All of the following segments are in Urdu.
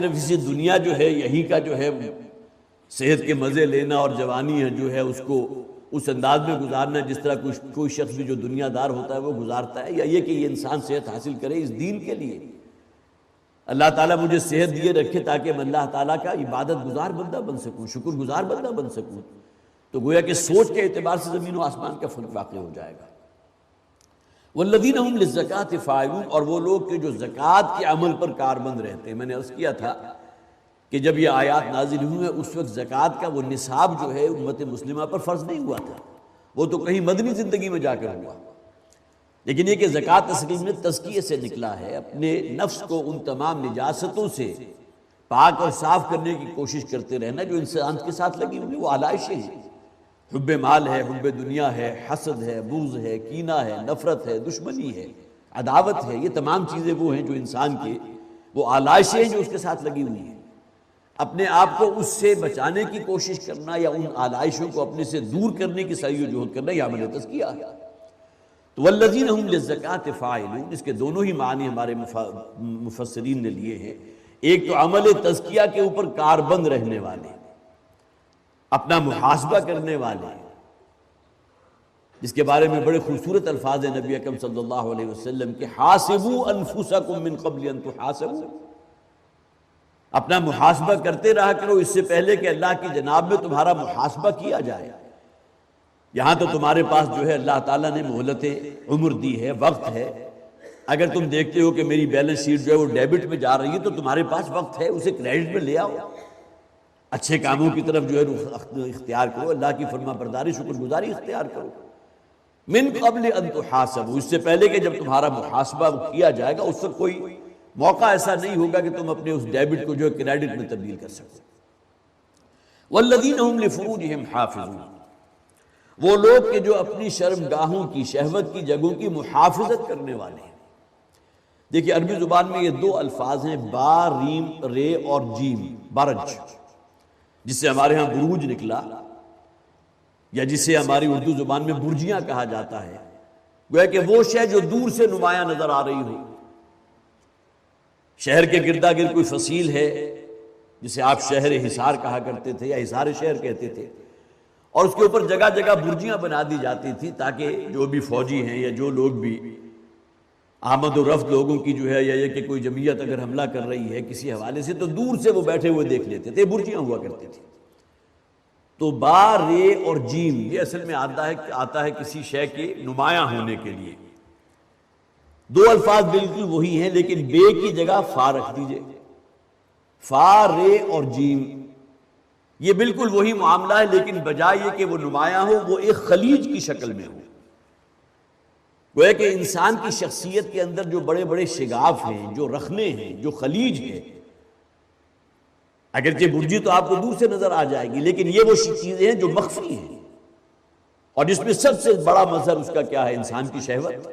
اسی دنیا جو ہے یہی کا جو ہے صحت کے مزے لینا اور جوانی ہے جو ہے اس کو اس انداز میں گزارنا جس طرح کوئی شخص بھی جو دنیا دار ہوتا ہے وہ گزارتا ہے، یا یہ کہ یہ انسان صحت حاصل کرے اس دین کے لیے اللہ تعالیٰ مجھے صحت دیے رکھے تاکہ میں اللہ تعالیٰ کا عبادت گزار بندہ بن سکوں، شکر گزار بندہ بن سکوں، تو گویا کہ سوچ کے اعتبار سے زمین و آسمان کا فرق واقع ہو جائے گا۔ والذین هم للزکاۃ فاعلون، اور وہ لوگ کہ جو زکوٰۃ کے عمل پر کاربند رہتے ہیں۔ میں نے عرض کیا تھا کہ جب یہ آیات نازل ہوئی ہیں اس وقت زکوٰۃ کا وہ نصاب جو ہے امت مسلمہ پر فرض نہیں ہوا تھا، وہ تو کہیں مدنی زندگی میں جا کر ہوا، لیکن یہ کہ زکوٰۃ اصل میں تزکیے سے نکلا ہے، اپنے نفس کو ان تمام نجاستوں سے پاک اور صاف کرنے کی کوشش کرتے رہنا جو انسان کے ساتھ لگی ہوئی وہ علائشیں ہیں، حب مال ہے، حب دنیا ہے، حسد ہے، بغض ہے، کینہ ہے، نفرت ہے، دشمنی ہے، عداوت ہے، یہ تمام چیزیں وہ ہیں جو انسان کے وہ علائشیں ہیں جو اس کے ساتھ لگی ہوئی ہیں۔ اپنے آپ کو اس سے بچانے کی کوشش کرنا یا ان علائشوں کو اپنے سے دور کرنے کی سعی و جہد کرنا یہ عمل تزکیہ ہے۔ تو والذین هم للزکاۃ فاعلون، اس کے دونوں ہی معنی ہمارے مفسرین نے لیے ہیں، ایک تو عمل تزکیہ کے اوپر کاربند رہنے والے، اپنا محاسبہ کرنے والے، جس کے بارے میں بڑے خوبصورت الفاظ ہیں نبی اکرم صلی اللہ علیہ وسلم کے، حاسبوا انفسکم من قبل ان تحاسبوا، اپنا محاسبہ کرتے رہا کرو اس سے پہلے کہ اللہ کی جناب میں تمہارا محاسبہ کیا جائے۔ یہاں تو تمہارے پاس جو ہے اللہ تعالیٰ نے مہلت عمر دی ہے، وقت ہے، اگر تم دیکھتے ہو کہ میری بیلنس شیٹ جو ہے وہ ڈیبٹ میں جا رہی ہے تو تمہارے پاس وقت ہے، اسے کریڈٹ میں لے آؤ، اچھے کاموں کی طرف جو ہے اختیار کرو، اللہ کی فرما برداری شکر گزاری اختیار کرو۔ من قبل ان تحاسبوا، اس سے پہلے کہ جب تمہارا محاسبہ کیا جائے گا اس وقت کوئی موقع ایسا نہیں ہوگا کہ تم اپنے اس ڈیبٹ کو جو ہے کریڈٹ میں تبدیل کر سکو۔ والذین هم لفروجہم حافظون، وہ لوگ کہ جو اپنی شرمگاہوں کی، شہوت کی جگہوں کی محافظت کرنے والے ہیں۔ دیکھیے عربی زبان میں یہ دو الفاظ ہیں، با ریم رے اور جیم، برج، جس سے ہمارے ہاں بروج نکلا یا جسے ہماری اردو زبان میں برجیاں کہا جاتا ہے، گویا کہ وہ شے جو دور سے نمایاں نظر آ رہی ہو۔ شہر کے گردا گرد کوئی فصیل ہے جسے آپ شہر حصار کہا کرتے تھے یا حصار شہر کہتے تھے، اور اس کے اوپر جگہ جگہ برجیاں بنا دی جاتی تھی تاکہ جو بھی فوجی ہیں یا جو لوگ بھی آمد و رفت لوگوں کی جو ہے، یا یہ کہ کوئی جمعیت اگر حملہ کر رہی ہے کسی حوالے سے تو دور سے وہ بیٹھے ہوئے دیکھ لیتے تھے، برجیاں ہوا کرتی تھی۔ تو با رے اور جیم یہ اصل میں آتا ہے کسی شے کے نمایاں ہونے کے لیے، دو الفاظ بالکل وہی ہیں لیکن بے کی جگہ فا رکھ دیجئے، فا رے اور جیم یہ بالکل وہی معاملہ ہے، لیکن بجائے یہ کہ وہ نمایاں ہو وہ ایک خلیج کی شکل میں ہو۔ گویا کہ انسان کی شخصیت کے اندر جو بڑے بڑے شگاف ہیں، جو رخنے ہیں، جو خلیج ہیں، اگرچہ برجی تو آپ کو دور سے نظر آ جائے گی لیکن یہ وہ چیزیں ہیں جو مخفی ہیں، اور جس میں سب سے بڑا مظہر اس کا کیا ہے؟ انسان کی شہوت،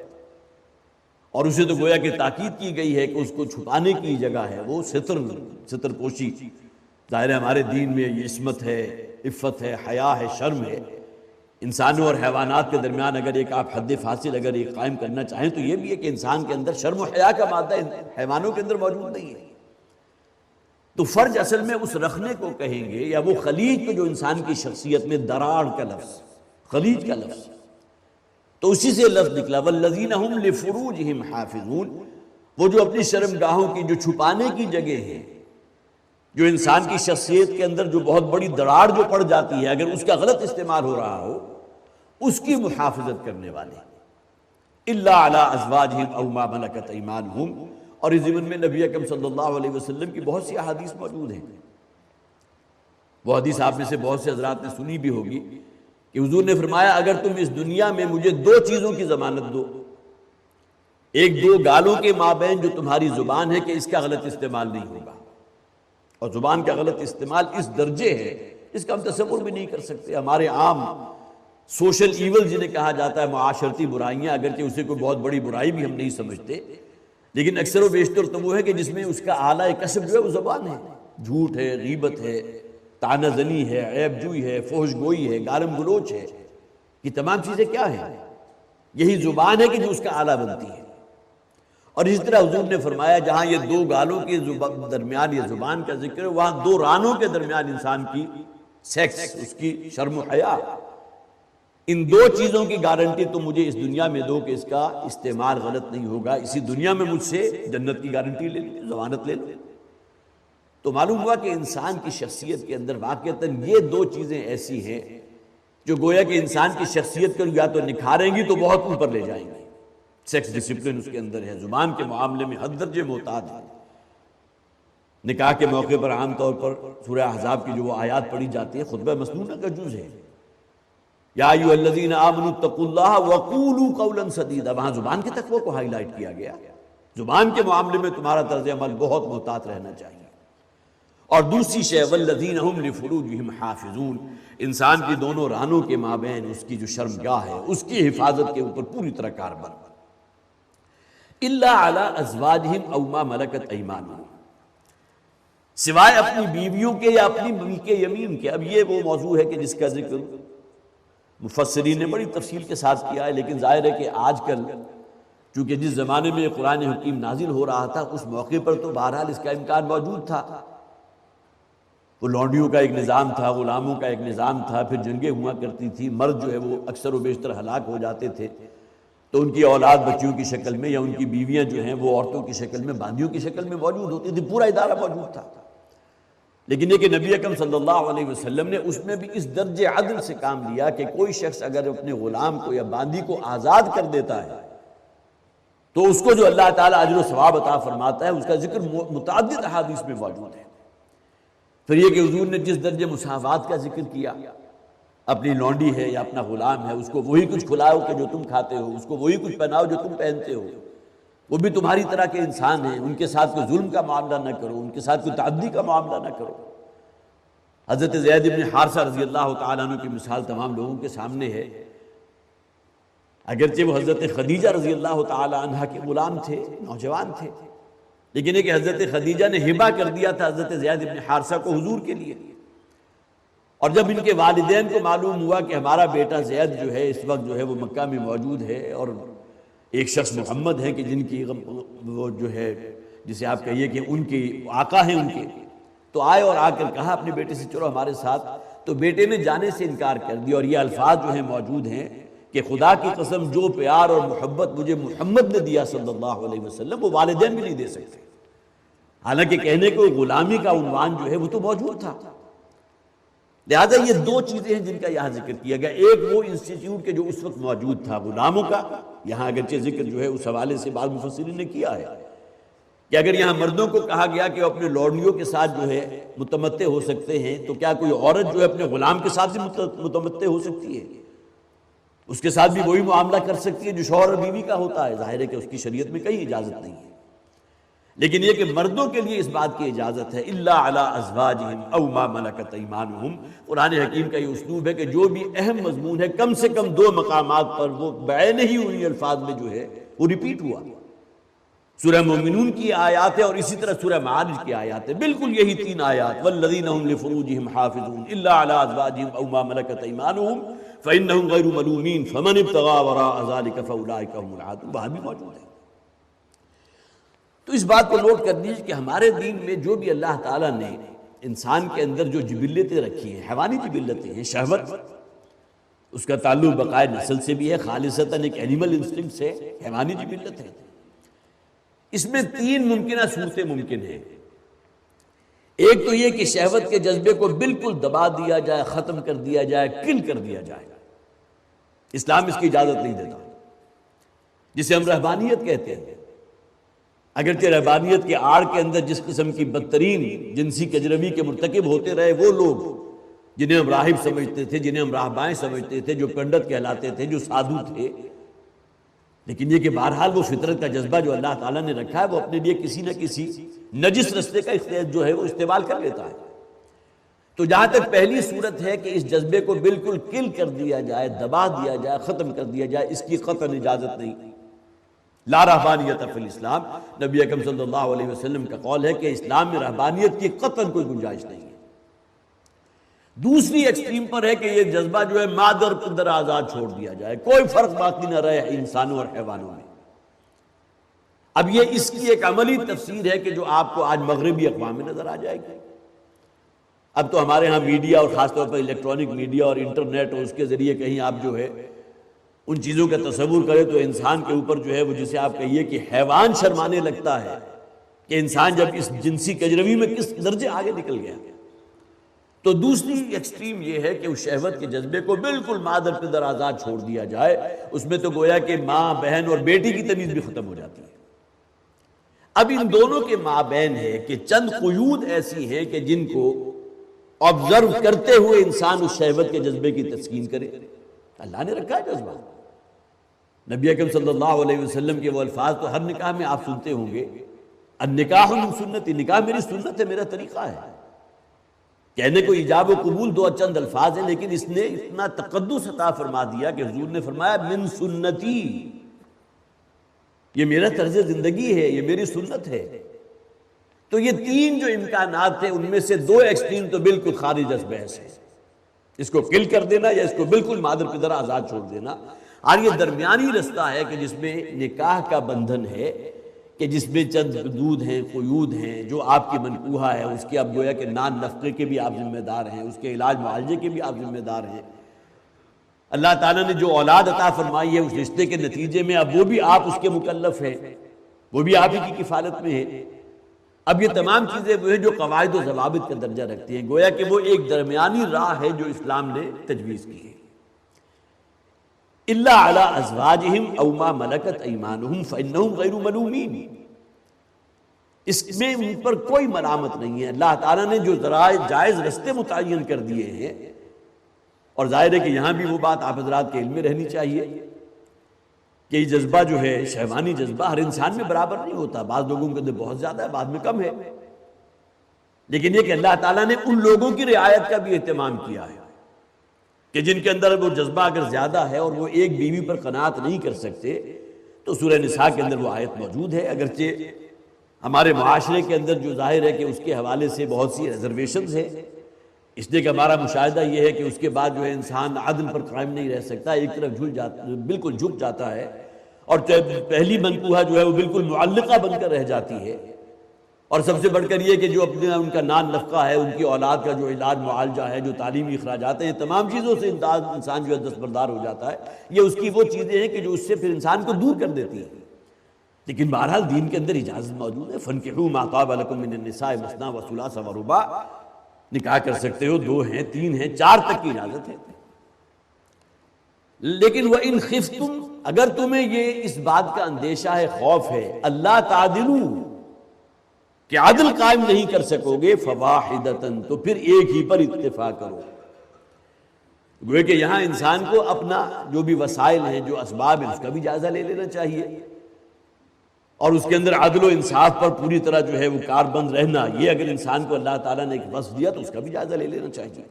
اور اسے تو گویا کہ تاکید کی گئی ہے کہ اس کو چھپانے کی جگہ ہے وہ ستر پوشی۔ ظاہر ہے ہمارے دین میں یہ عصمت ہے، عفت ہے، حیا ہے، شرم ہے۔ انسانوں اور حیوانات کے درمیان اگر ایک آپ حد فاصل اگر ایک قائم کرنا چاہیں تو یہ بھی ہے کہ انسان کے اندر شرم و حیا کا مادہ حیوانوں کے اندر موجود نہیں ہے۔ تو فرج اصل میں اس رخنے کو کہیں گے یا وہ خلیج کو جو انسان کی شخصیت میں دراڑ کا لفظ، خلیج کا لفظ، تو اسی سے لفظ نکلا والذین هم لفروجہم حافظون، وہ جو اپنی شرمگاہوں کی جو چھپانے کی جگہ ہے، جو انسان کی شخصیت کے اندر جو بہت بڑی دراڑ جو پڑ جاتی ہے اگر اس کا غلط استعمال ہو رہا ہو، اس کی محافظت کرنے والے، الا علی ازواجہم او ما ملکت ایمانہم۔ اور اس ضمن میں نبی اکرم صلی اللہ علیہ وسلم کی بہت سی احادیث موجود ہیں، وہ حدیث آپ میں سے بہت سے حضرات نے سنی بھی ہوگی کہ حضور نے فرمایا اگر تم اس دنیا میں مجھے دو چیزوں کی ضمانت دو، ایک دو گالوں کے مابین جو تمہاری زبان ہے کہ اس کا غلط استعمال نہیں ہوگا، اور زبان کا غلط استعمال اس درجے ہے اس کا ہم تصور بھی نہیں کر سکتے۔ ہمارے عام سوشل ایول جنہیں کہا جاتا ہے، معاشرتی برائیاں، اگرچہ اسے کوئی بہت بڑی برائی بھی ہم نہیں سمجھتے، لیکن اکثر و بیشتر تو وہ ہے کہ جس میں اس کا اعلیٰ کسب جو ہے وہ زبان ہے، جھوٹ ہے، غیبت ہے، طعنہ زنی ہے، عیب جوئی ہے، فحش گوئی ہے، گالم گلوچ ہے، یہ تمام چیزیں کیا ہیں؟ یہی زبان ہے کہ جو اس کا آلہ بنتی ہے۔ اور اس طرح حضور نے فرمایا جہاں یہ دو گالوں کے درمیان یہ زبان کا ذکر ہے، وہاں دو رانوں کے درمیان انسان کی سیکس، اس کی شرم و حیا، ان دو چیزوں کی گارنٹی تو مجھے اس دنیا میں دو کہ اس کا استعمال غلط نہیں ہوگا، اسی دنیا میں مجھ سے جنت کی گارنٹی لے لیں، ضمانت لے لیں۔ تو معلوم ہوا کہ انسان کی شخصیت کے اندر واقعتاً یہ دو چیزیں ایسی ہیں جو گویا کہ انسان کی شخصیت کو یا تو نکھاریں گی تو بہت اوپر لے جائیں گے۔ سیکس ڈسپلن اس کے اندر ہے، زبان کے معاملے میں حد درجے محتاط ہے۔ نکاح کے موقع پر عام طور پر سورہ احزاب کی جو وہ آیات پڑھی جاتی ہے خطبہ مسنونہ کا جز ہے، یا ایھا الذین آمنوا اتقوا اللہ وقولوا قولا سدیدا، وہاں زبان کے تقوی کو ہائی لائٹ کیا گیا، زبان کے معاملے میں تمہارا طرز عمل بہت محتاط رہنا چاہیے۔ اور دوسری شے والذین هم لفروجهم حافظون، انسان کی دونوں رانوں کے مابین اس کی جو شرمگاہ ہے اس کی حفاظت کے اوپر پوری طرح کاربند، الا علی ازواجہم او ما ملکت ایمانہم، سوائے اپنی بیویوں کے یا اپنی ملک یمین کے۔ اب یہ وہ موضوع ہے کہ جس کا ذکر مفسرین نے بڑی تفصیل کے ساتھ کیا ہے، لیکن ظاہر ہے کہ آج کل چونکہ جس زمانے میں قرآن حکیم نازل ہو رہا تھا اس موقع پر تو بہرحال اس کا امکان موجود تھا، وہ لونڈیوں کا ایک نظام تھا، غلاموں کا ایک نظام تھا، پھر جنگیں ہوا کرتی تھی، مرد جو ہے وہ اکثر و بیشتر ہلاک ہو جاتے تھے، تو ان کی اولاد بچیوں کی شکل میں یا ان کی بیویاں جو ہیں وہ عورتوں کی شکل میں، باندیوں کی شکل میں موجود ہوتی تھی، پورا ادارہ موجود تھا۔ لیکن یہ کہ نبی اکرم صلی اللہ علیہ وسلم نے اس میں بھی اس درجے عدل سے کام لیا کہ کوئی شخص اگر اپنے غلام کو یا باندی کو آزاد کر دیتا ہے تو اس کو جو اللہ تعالیٰ اجر و ثواب عطا فرماتا ہے، اس کا ذکر متعدد احادیث میں موجود ہے۔ پھر یہ کہ حضور نے جس درجے مساوات کا ذکر کیا، اپنی لونڈی ہے یا اپنا غلام ہے اس کو وہی کچھ کھلاؤ کہ جو تم کھاتے ہو، اس کو وہی کچھ پہناؤ جو تم پہنتے ہو، وہ بھی تمہاری طرح کے انسان ہیں، ان کے ساتھ کوئی ظلم کا معاملہ نہ کرو، ان کے ساتھ کوئی تعدی کا معاملہ نہ کرو۔ حضرت زید بن حارثہ رضی اللہ تعالیٰ عنہ کی مثال تمام لوگوں کے سامنے ہے، اگرچہ وہ حضرت خدیجہ رضی اللہ تعالیٰ عنہ کے غلام تھے، نوجوان تھے، لیکن ایک حضرت خدیجہ نے ہبہ کر دیا تھا حضرت زید بن حارثہ کو حضور کے لیے، اور جب ان کے والدین کو معلوم ہوا کہ ہمارا بیٹا زید جو ہے اس وقت جو ہے وہ مکہ میں موجود ہے اور ایک شخص محمد ہے کہ جن کی وہ جو ہے جسے آپ کہیے کہ ان کی آقا ہیں ان کے، تو آئے اور آ کر کہا اپنے بیٹے سے چلو ہمارے ساتھ، تو بیٹے نے جانے سے انکار کر دیا، اور یہ الفاظ جو ہیں موجود ہیں کہ خدا کی قسم جو پیار اور محبت مجھے محمد نے دیا صلی اللہ علیہ وسلم وہ والدین بھی نہیں دے سکتے، حالانکہ کہنے کو غلامی کا عنوان جو ہے وہ تو موجود تھا۔ لہذا یہ دو چیزیں ہیں جن کا یہاں ذکر کیا گیا، ایک وہ انسٹیٹیوٹ کے جو اس وقت موجود تھا غلاموں کا، یہاں اگرچہ ذکر جو ہے اس حوالے سے بعض مفسرین نے کیا ہے کہ اگر یہاں مردوں کو کہا گیا کہ وہ اپنے لونڈیوں کے ساتھ جو ہے متمتع ہو سکتے ہیں، تو کیا کوئی عورت جو ہے اپنے غلام کے ساتھ بھی متمتع ہو سکتی ہے؟ اس کے ساتھ بھی وہی معاملہ کر سکتی ہے جو شوہر اور بیوی کا ہوتا ہے؟ ظاہر ہے کہ اس کی شریعت میں کہیں اجازت نہیں ہے، لیکن یہ کہ مردوں کے لیے اس بات کی اجازت ہے الا علی ازواجہم او ما ملکت ایمانہم۔ قرآن حکیم کا یہ اسلوب ہے کہ جو بھی اہم مضمون ہے کم سے کم دو مقامات پر وہ بعین ہی انہی الفاظ میں جو ہے وہ ریپیٹ ہوا۔ سورہ مومنون کی آیات ہے اور اسی طرح سورہ معارج کی آیات ہے، بالکل یہی تین آیات، والذین هم لفروجہم حافظون الا علی ازواجہم او ما ملکت ایمانہم فانہم غیر ملومین فمن ابتغى وراء ذلک فاولئک هم العادون، وہاں بھی موجود ہے۔ تو اس بات کو نوٹ کر دیجیے کہ ہمارے دین میں جو بھی اللہ تعالیٰ نے انسان کے اندر جو جبلتیں رکھی ہیں، حیوانی جبلتیں ہیں، شہوت، اس کا تعلق بقائے نسل سے بھی ہے، خالصتاً ایک اینیمل انسٹنکٹ سے، حیوانی جبلت ہے۔ اس میں تین ممکنہ صورتیں ممکن ہیں۔ ایک تو یہ کہ شہوت کے جذبے کو بالکل دبا دیا جائے، ختم کر دیا جائے، کل کر دیا جائے، اسلام اس کی اجازت نہیں دیتا، جسے ہم رہبانیت کہتے ہیں۔ اگرچہ رہبانیت کے آڑ کے اندر جس قسم کی بدترین جنسی کجروی کے مرتکب ہوتے رہے وہ لوگ جنہیں ہم راہب سمجھتے تھے، جنہیں ہم راہبائیں سمجھتے تھے، جو پنڈت کہلاتے تھے، جو سادھو تھے، لیکن یہ کہ بہرحال وہ فطرت کا جذبہ جو اللہ تعالیٰ نے رکھا ہے وہ اپنے لیے کسی نہ کسی نجس رستے کا جو ہے وہ استعمال کر لیتا ہے۔ تو جہاں تک پہلی صورت ہے کہ اس جذبے کو بالکل کل کر دیا جائے، دبا دیا جائے، ختم کر دیا جائے، اس کی قطعاً اجازت نہیں۔ لا رہبانیت فی الاسلام، نبی اکرم صلی اللہ علیہ وسلم کا قول ہے کہ اسلام میں رہبانیت کی قطعاً کوئی گنجائش نہیں ہے۔ دوسری ایکسٹریم پر ہے کہ یہ جذبہ جو ہے مادر اندر آزاد چھوڑ دیا جائے، کوئی فرق باقی نہ رہے انسانوں اور حیوانوں میں۔ اب یہ اس کی ایک عملی تفسیر ہے کہ جو آپ کو آج مغربی اقوام میں نظر آ جائے گی۔ اب تو ہمارے ہاں میڈیا اور خاص طور پر الیکٹرانک میڈیا اور انٹرنیٹ اور اس کے ذریعے کہیں آپ جو ہے ان چیزوں کا تصور کریں تو انسان کے اوپر جو ہے وہ جسے آپ کہیے کہ حیوان شرمانے لگتا ہے کہ انسان جب اس جنسی کجروی میں کس درجے آگے نکل گیا۔ تو دوسری ایکسٹریم یہ ہے کہ اس شہوت کے جذبے کو بالکل مادر پدر آزاد چھوڑ دیا جائے، اس میں تو گویا کہ ماں بہن اور بیٹی کی تمیز بھی ختم ہو جاتی ہے۔ اب ان دونوں کے مابین ہے کہ چند قیود ایسی ہیں کہ جن کو آبزرو کرتے ہوئے انسان اس شہوت کے جذبے کی تسکین کرے۔ اللہ نے رکھا ہے جذبہ۔ نبی اکرم صلی اللہ علیہ وسلم کے وہ الفاظ تو ہر نکاح میں آپ سنتے ہوں گے، النکاح من سنتی، نکاح میری سنت ہے، میرا طریقہ ہے۔ کہنے کو ایجاب و قبول دو چند الفاظ ہیں، لیکن اس نے اتنا تقدس عطا فرما دیا کہ حضور نے فرمایا من سنتی، یہ میرا طرز زندگی ہے، یہ میری سنت ہے۔ تو یہ تین جو امکانات تھے ان میں سے دو ایکسٹریم تو بالکل خارج از بحث ہے، اس کو کل کر دینا یا اس کو بالکل مادر پدر آزاد چھوڑ دینا۔ اور یہ درمیانی رستہ ہے کہ جس میں نکاح کا بندھن ہے، کہ جس میں چند حدود ہیں، قیود ہیں، جو آپ کی منکوحہ ہے اس کے اب گویا کہ نان نفقے کے بھی آپ ذمہ دار ہیں، اس کے علاج معالجے کے بھی آپ ذمہ دار ہیں۔ اللہ تعالیٰ نے جو اولاد عطا فرمائی ہے اس رشتے کے نتیجے میں اب وہ بھی آپ اس کے مکلف ہیں، وہ بھی آپ ہی کی کفالت میں ہے۔ اب یہ تمام چیزیں وہ ہیں جو قواعد و ضوابط کا درجہ رکھتی ہیں، گویا کہ وہ ایک درمیانی راہ ہے جو اسلام نے تجویز کی ہے۔ الا علی ازواجہم او ما ملکت ایمانہم فانہم غیر ملومین، اس میں ان پر کوئی ملامت نہیں ہے۔ اللہ تعالیٰ نے جو ذرائع جائز رستے متعین کر دیے ہیں، اور ظاہر ہے کہ یہاں بھی وہ بات آپ حضرات کے علم میں رہنی چاہیے کہ یہ جذبہ جو ہے شہوانی جذبہ ہر انسان میں برابر نہیں ہوتا، بعض لوگوں کے اندر بہت زیادہ ہے، بعض میں کم ہے، لیکن یہ کہ اللہ تعالیٰ نے ان لوگوں کی رعایت کا بھی اہتمام کیا ہے کہ جن کے اندر وہ جذبہ اگر زیادہ ہے اور وہ ایک بیوی پر قناعت نہیں کر سکتے، تو سورہ نساء کے اندر وہ آیت موجود ہے۔ اگرچہ ہمارے معاشرے کے اندر جو ظاہر ہے کہ اس کے حوالے سے بہت سی ریزرویشنز ہیں، اس لیے کہ ہمارا مشاہدہ یہ ہے کہ اس کے بعد جو ہے انسان عدل پر قائم نہیں رہ سکتا، ایک طرف بالکل جھک جاتا ہے، اور پہلی منکوحہ جو ہے وہ بالکل معلقہ بن کر رہ جاتی ہے، اور سب سے بڑھ کر یہ کہ جو اپنے ان کا نان نفقہ ہے، ان کی اولاد کا جو علاج معالجہ ہے، جو تعلیمی اخراجات ہیں، تمام چیزوں سے انسان جو ہے دستبردار ہو جاتا ہے۔ یہ اس کی وہ چیزیں ہیں کہ جو اس سے پھر انسان کو دور کر دیتی ہیں، لیکن بہرحال دین کے اندر اجازت موجود ہے۔ فَانْكِحُوا مَا طَابَ لَكُم مِّنَ النِّسَاءِ مَثْنَىٰ وَثُلَاثَ وَرُبَاعَ، نکاح کر سکتے ہو، 2 ہیں، 3 ہیں، 4 تک کی اجازت ہے۔ لیکن وَإِنْ خِفْتُمْ، اگر تمہیں یہ اس بات کا اندیشہ ہے، خوف ہے، اللہ تعدلوا، کہ عدل قائم نہیں کر سکو گے، فواحدۃ، تو پھر ایک ہی پر اکتفا کرو۔ گویا کہ یہاں انسان کو اپنا جو بھی وسائل ہیں، جو اسباب ہیں، اس کا بھی جائزہ لے لینا چاہیے، اور اس کے اندر عدل و انصاف پر پوری طرح جو ہے وہ کاربند رہنا، یہ اگر انسان کو اللہ تعالیٰ نے ایک وصف دیا تو اس کا بھی جائزہ لے لینا چاہیے۔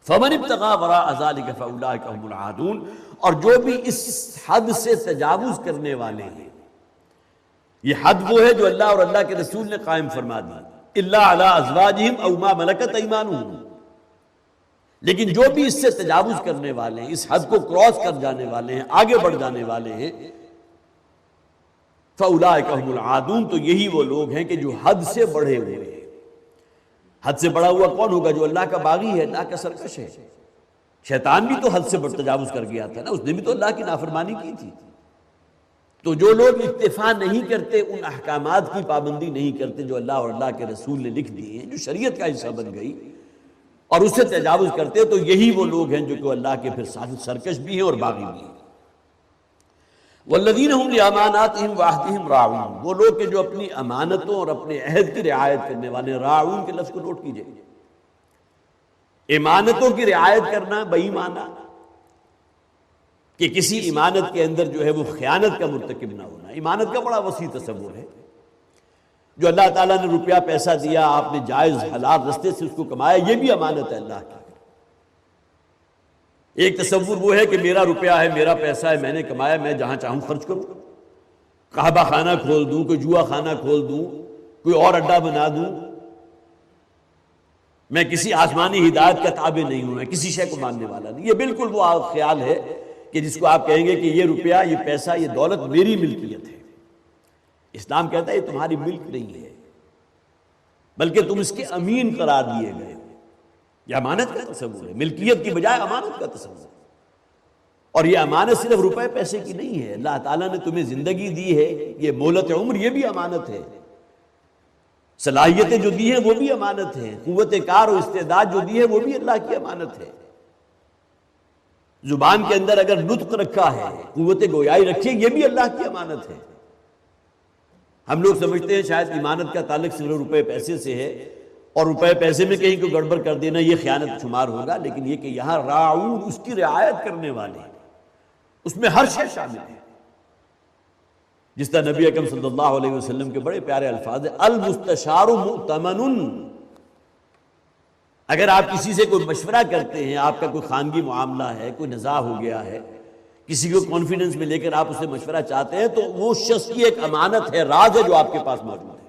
فَمَنِ ابْتَغَىٰ وَرَاءَ ذَٰلِكَ فَأُولَٰئِكَ هُمُ الْعَادُونَ، اور جو بھی اس حد سے تجاوز کرنے والے ہیں، یہ حد وہ ہے جو اللہ اور اللہ کے رسول نے قائم فرما دی، اِلَّا عَلَىٰ أَزْوَاجِهِمْ أَوْ مَا مَلَكَتْ أَيْمَانُهُمْ، لیکن جو بھی اس سے تجاوز کرنے والے ہیں، اس حد کو کراس کر جانے والے ہیں، آگے بڑھ جانے والے ہیں، فَأُولَٰئِكَ هُمُ الْعَادُونَ، تو یہی وہ لوگ ہیں کہ جو حد سے بڑھے ہوئے ہیں۔ حد سے بڑھا ہوا کون ہوگا؟ جو اللہ کا باغی ہے، اللہ کا سرکش ہے۔ شیطان بھی تو حد سے تجاوز کر گیا تھا نا، اس نے بھی تو اللہ کی نافرمانی کی تھی۔ تو جو لوگ اکتفا نہیں کرتے، ان احکامات کی پابندی نہیں کرتے جو اللہ اور اللہ کے رسول نے لکھ دیے ہیں، جو شریعت کا حصہ بن گئی، اور اس سے تجاوز کرتے، تو یہی وہ لوگ ہیں جو کہ اللہ کے پھر سرکش بھی ہیں اور باغی بھی ہیں۔ والذین هم لأماناتهم وعہدہم راعون، وہ لوگ کہ جو اپنی امانتوں اور اپنے عہد کی رعایت کرنے والے ہیں۔ راعون کے لفظ کو نوٹ کیجئے، امانتوں کی رعایت کرنا بئی معنی کہ کسی امانت کے اندر جو ہے وہ خیانت کا مرتکب نہ ہونا۔ امانت کا بڑا وسیع تصور ہے۔ جو اللہ تعالیٰ نے روپیہ پیسہ دیا، آپ نے جائز حلال رستے سے اس کو کمایا، یہ بھی امانت ہے اللہ کی۔ ایک تصور وہ ہے کہ میرا روپیہ ہے، میرا پیسہ ہے، میں نے کمایا، میں جہاں چاہوں خرچ کروں، کعبہ خانہ کھول دوں، کوئی جوا خانہ کھول دوں، کوئی اور اڈا بنا دوں، میں کسی آسمانی ہدایت کا تابع نہیں ہوں، میں کسی شے کو ماننے والا نہیں۔ یہ بالکل وہ خیال ہے کہ جس کو آپ کہیں گے کہ یہ روپیہ، یہ پیسہ، یہ دولت میری ملکیت ہے، اسلام کہتا ہے یہ تمہاری ملک نہیں ہے، بلکہ تم اس کے امین قرار دیے گئے ہو۔ یہ امانت کا تصور ہے، ملکیت کی بجائے امانت کا تصور ہے۔ اور یہ امانت صرف روپے پیسے کی نہیں ہے، اللہ تعالیٰ نے تمہیں زندگی دی ہے، یہ مہلت عمر، یہ بھی امانت ہے۔ صلاحیتیں جو دی ہیں وہ بھی امانت ہے، قوت کار و استعداد جو دی ہے وہ بھی اللہ کی امانت ہے۔ زبان کے اندر اگر نطق رکھا ہے، قوت گویائی رکھی، یہ بھی اللہ کی امانت ہے۔ ہم لوگ سمجھتے ہیں شاید امانت کا تعلق صرف روپے پیسے سے ہے، اور روپے پیسے میں کہیں کوئی گڑبڑ کر دینا یہ خیانت شمار ہوگا، لیکن یہ کہ یہاں راعون، اس کی رعایت کرنے والے، اس میں ہر شے شامل ہے۔ جس طرح نبی اکرم صلی اللہ علیہ وسلم کے بڑے پیارے الفاظ ہیں، المستشار مؤتمن۔ اگر آپ کسی سے کوئی مشورہ کرتے ہیں، آپ کا کوئی خانگی معاملہ ہے، کوئی نزاع ہو گیا ہے، کسی کو کانفیڈنس میں لے کر آپ اسے مشورہ چاہتے ہیں، تو وہ شخص کی ایک امانت ہے، راز ہے جو آپ کے پاس موجود ہے۔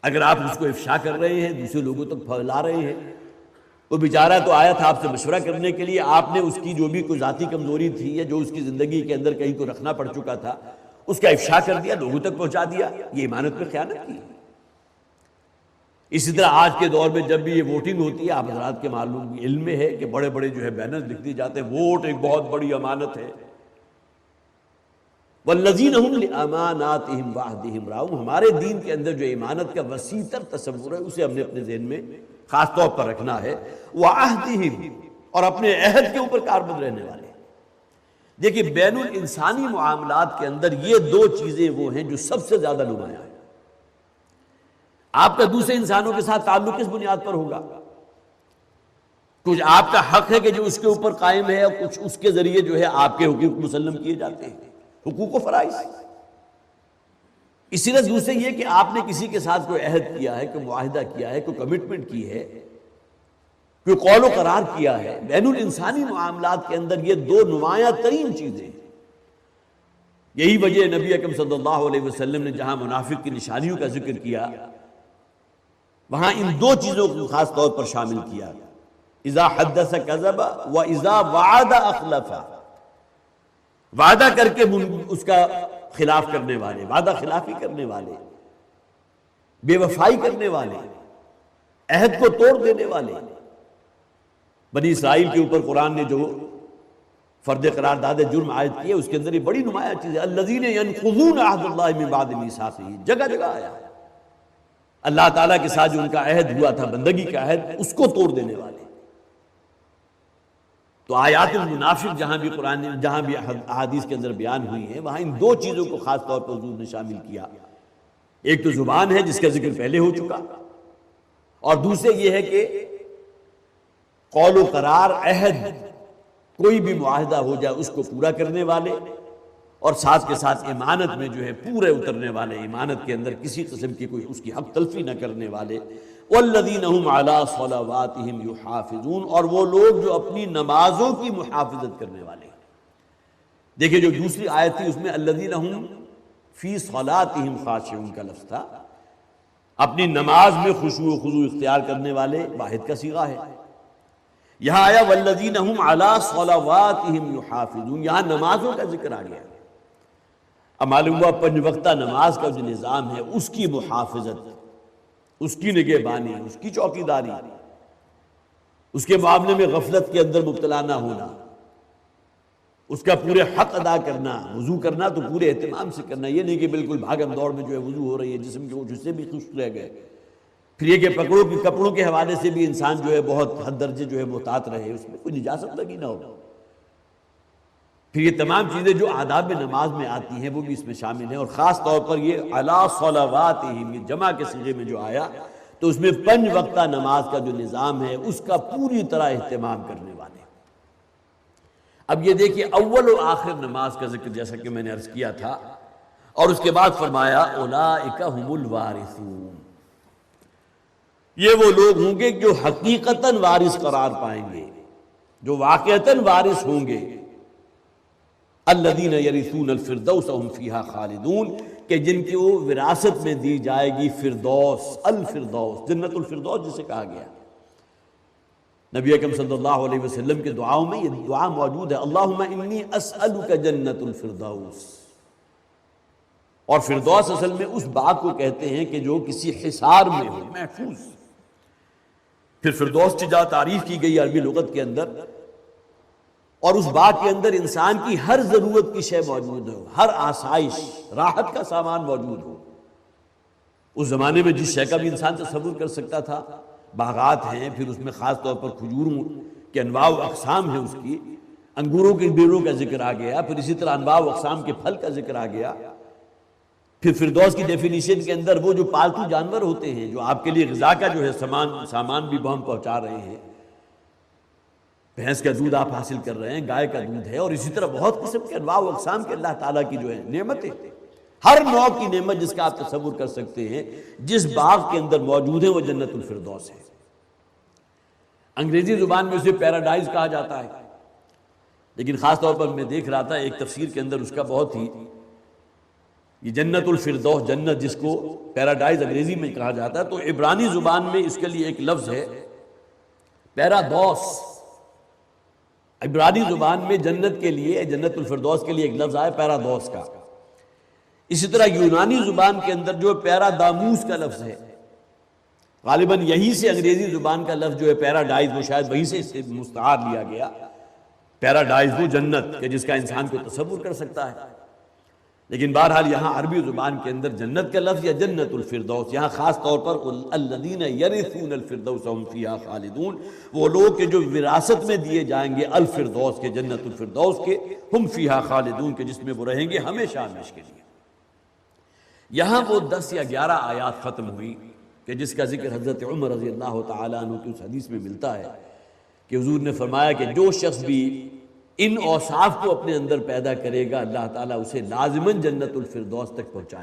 اگر آپ اس کو افشا کر رہے ہیں، دوسرے لوگوں تک پھیلا رہے ہیں، وہ بیچارہ تو آیا تھا آپ سے مشورہ کرنے کے لیے، آپ نے اس کی جو بھی کوئی ذاتی کمزوری تھی یا جو اس کی زندگی کے اندر کہیں کو رکھنا پڑ چکا تھا، اس کا افشا کر دیا، لوگوں تک پہنچا دیا، یہ امانت میں خیانت کی۔ اسی طرح آج کے دور میں جب بھی یہ ووٹنگ ہوتی ہے، آپ حضرات کے معلوم علم میں ہے کہ بڑے بڑے جو ہے بینرز لکھ دیے جاتے ہیں، ووٹ ایک بہت بڑی امانت ہے۔ والذین هم لاماناتهم وعهدهم راعون۔ ہمارے دین کے اندر جو امانت کا وسیع تر تصور ہے، اسے ہم نے اپنے ذہن میں خاص طور پر رکھنا ہے۔ وعهدهم، اور اپنے عہد کے اوپر کاربند رہنے والے۔ دیکھیں بین الانسانی معاملات کے اندر یہ دو چیزیں وہ ہیں جو سب سے زیادہ نمایاں ہیں۔ آپ کا دوسرے انسانوں کے ساتھ تعلق کس بنیاد پر ہوگا؟ کچھ آپ کا حق ہے کہ جو اس کے اوپر قائم ہے، اور کچھ اس کے ذریعے جو ہے آپ کے حقوق مسلم کیے جاتے ہیں، حقوق و فرائض۔ اسی طرح دوسرے یہ کہ آپ نے کسی کے ساتھ کوئی عہد کیا ہے، کوئی معاہدہ کیا ہے، کوئی کمٹمنٹ کی ہے، کوئی قول و قرار کیا ہے۔ بین الانسانی معاملات کے اندر یہ دو نمایاں ترین چیزیں ہیں۔ یہی وجہ نبی اکرم صلی اللہ علیہ وسلم نے جہاں منافق کی نشانیوں کا ذکر کیا، وہاں ان دو چیزوں کو خاص طور پر شامل کیا۔ اذا حدث کذب و اذا وعد اخلف۔ وعدہ کر کے اس کا خلاف کرنے والے، وعدہ خلافی کرنے والے، بے وفائی کرنے والے، عہد کو توڑ دینے والے۔ بنی اسرائیل کے اوپر قرآن نے جو فرد قرارداد جرم عائد کی ہے، اس کے اندر یہ بڑی نمایاں چیز ہے، الذین ینقضون عہد اللہ من بعد میثاقہ، جگہ جگہ آیا ہے۔ اللہ تعالیٰ کے ساتھ جو ان کا عہد ہوا تھا، بندگی کا عہد، اس کو توڑ دینے والے۔ تو آیات المنافق جہاں بھی قرآن جہاں بھی احادیث کے اندر بیان ہوئی ہیں، وہاں ان دو چیزوں کو خاص طور پر حضور نے شامل کیا۔ ایک تو زبان ہے جس کا ذکر پہلے ہو چکا، اور دوسرے یہ ہے کہ قول و قرار، عہد، کوئی بھی معاہدہ ہو جائے اس کو پورا کرنے والے، اور ساتھ کے ساتھ امانت میں جو ہے پورے اترنے والے، امانت کے اندر کسی قسم کی کوئی اس کی حق تلفی نہ کرنے والے۔ والذین هم علی صلواتهم یحافظون، اور وہ لوگ جو اپنی نمازوں کی محافظت کرنے والے ہیں۔ دیکھیں جو دوسری آیت تھی اس میں الذین هم فی صلاتهم خاشعون کا لفظ تھا، اپنی نماز میں خشوع و خضوع اختیار کرنے والے، واحد کا صیغہ ہے۔ یہاں آیا والذین هم علی صلواتهم یحافظون، یہاں نمازوں کا ذکر آ گیا۔ اب معلوم ہوا پنج وقتہ نماز کا جو نظام ہے، اس کی محافظت، اس کی نگہبانی، اس کی چوکیداری، اس کے معاملے میں غفلت کے اندر مبتلا نہ ہونا، اس کا پورے حق ادا کرنا، وضو کرنا تو پورے اہتمام سے کرنا، یہ نہیں کہ بالکل بھاگم دوڑ میں جو ہے وضو ہو رہی ہے، جسم کے کچھ حصے بھی خشک رہ گئے۔ پھر یہ کہ کپڑوں کے حوالے سے بھی انسان جو ہے بہت حد درجے جو ہے محتاط رہے، اس میں کوئی نجاست لگی نہ ہو۔ پھر یہ تمام چیزیں جو آداب نماز میں آتی ہیں وہ بھی اس میں شامل ہیں، اور خاص طور پر یہ علی صلواتہم، یہ جمع کے صیغے میں جو آیا تو اس میں پنج وقتہ نماز کا جو نظام ہے اس کا پوری طرح اہتمام کرنے والے۔ اب یہ دیکھیے اول و آخر نماز کا ذکر جیسا کہ میں نے عرض کیا تھا، اور اس کے بعد فرمایا اولئک هم الوارثون، یہ وہ لوگ ہوں گے جو حقیقتاً وارث قرار پائیں گے، جو واقعتاً وارث ہوں گے۔ الذین یرثون الفردوس وهم فیہا خالدون، کہ جن کی وہ وراثت میں دی جائے گی فردوس، الفردوس، جنت الفردوس جسے کہا گیا۔ نبی اکرم صلی اللہ علیہ وسلم کے دعاؤں میں یہ دعا موجود ہے، اللہم انی اسألک جنت الفردوس، اور فردوس اصل میں اس باغ کو کہتے ہیں کہ جو کسی حصار میں ہو، محفوظ۔ پھر فردوس کی جہاں تعریف کی گئی عربی لغت کے اندر، اور اس باغ کے اندر انسان کی ہر ضرورت کی شے موجود ہو، ہر آسائش، راحت کا سامان موجود ہو۔ اس زمانے میں جس شے کا بھی انسان تصور کر سکتا تھا، باغات ہیں، پھر اس میں خاص طور پر کھجوروں کے انواع و اقسام ہیں، اس کی انگوروں کے بیڑوں کا ذکر آ گیا، پھر اسی طرح انواع و اقسام کے پھل کا ذکر آ گیا۔ پھر فردوس کی ڈیفینیشن کے اندر وہ جو پالتو جانور ہوتے ہیں جو آپ کے لیے غذا کا جو ہے سامان بھی ہم پہنچا رہے ہیں، بھینس کا دودھ آپ حاصل کر رہے ہیں، گائے کا دودھ ہے، اور اسی طرح بہت قسم کے انواع و اقسام کے اللہ تعالیٰ کی جو ہے نعمتیں، ہر نوع کی نعمت جس کا آپ تصور کر سکتے ہیں جس باغ کے اندر موجود ہے وہ جنت الفردوس ہے۔ انگریزی زبان میں اسے پیراڈائز کہا جاتا ہے، لیکن خاص طور پر میں دیکھ رہا تھا ایک تفسیر کے اندر اس کا بہت ہی، یہ جنت الفردوس، جنت جس کو پیراڈائز انگریزی میں کہا جاتا ہے، تو عبرانی زبان میں اس کے لیے ایک لفظ ہے پیرادوس۔ عبرانی زبان میں جنت کے لیے، جنت الفردوس کے لیے ایک لفظ آیا پیرادوس کا۔ اسی طرح یونانی زبان کے اندر جو پیراداموس کا لفظ ہے، غالباً یہیں سے انگریزی زبان کا لفظ جو ہے پیراڈائز، وہ شاید وہیں سے اس سے مستعار لیا گیا۔ پیراڈائز وہ جنت کہ جس کا انسان کو تصور کر سکتا ہے، لیکن بہرحال یہاں عربی زبان کے اندر جنت کا لفظ یا جنت الفردوس، یہاں خاص طور پر الذین یرثون الفردوس هم فیہا خالدون، وہ لوگ کہ جو وراثت میں دیے جائیں گے الفردوس کے، جنت الفردوس کے، ہم فیہا خالدون کے، جس میں وہ رہیں گے ہمیشہ ہمیشہ کے لیے۔ یہاں وہ 10 یا 11 آیات ختم ہوئی کہ جس کا ذکر حضرت عمر رضی اللہ تعالیٰ عنہ کی اس حدیث میں ملتا ہے کہ حضور نے فرمایا کہ جو شخص بھی ان اوصاف کو اپنے اندر پیدا کرے گا اللہ تعالیٰ اسے لازماً جنت الفردوس تک پہنچائے۔